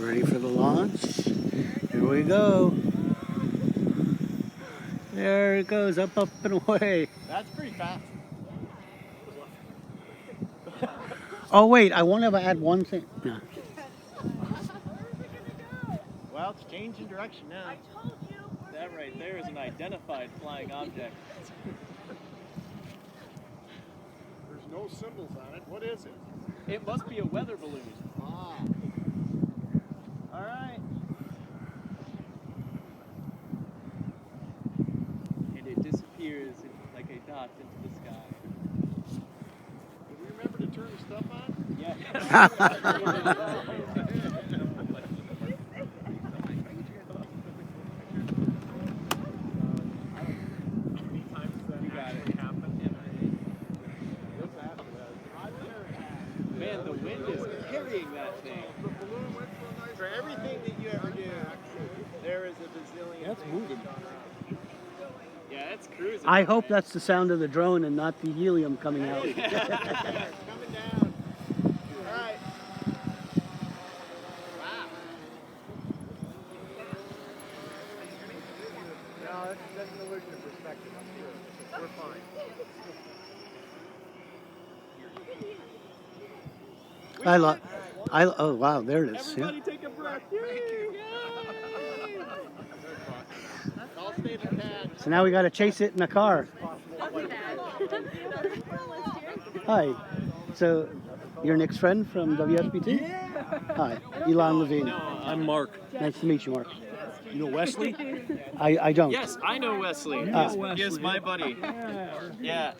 Ready for the launch. Here we go. There it goes, up, up, and away. That's pretty fast. Oh, wait, I want to add one thing. No. Well, it's changing direction now. I told you. That right there is an identified flying object. There's no symbols on it. What is it? It must be a weather balloon. Ah. All right. And it disappears like a dot into the sky. Did we remember to turn the stuff on? Yeah. Man, the wind is carrying that thing. For everything that you ever do, there is a bazillion. That's moving. Yeah, it's cruising. I hope that's the sound of the drone and not the helium coming out. Coming down. All right. Wow. No, that's an illusion of perspective. I'm sure. We're fine. Oh wow, there it is. Everybody take a breath. I'll stay the pad. So now we got to chase it in a car. Hi. So you're Nick's friend from WSBT? Yeah. Hi, Elon Levine. I'm Mark. Nice to meet you, Mark. You know Wesley? I don't. Yes, I know Wesley. He is my buddy. Yeah.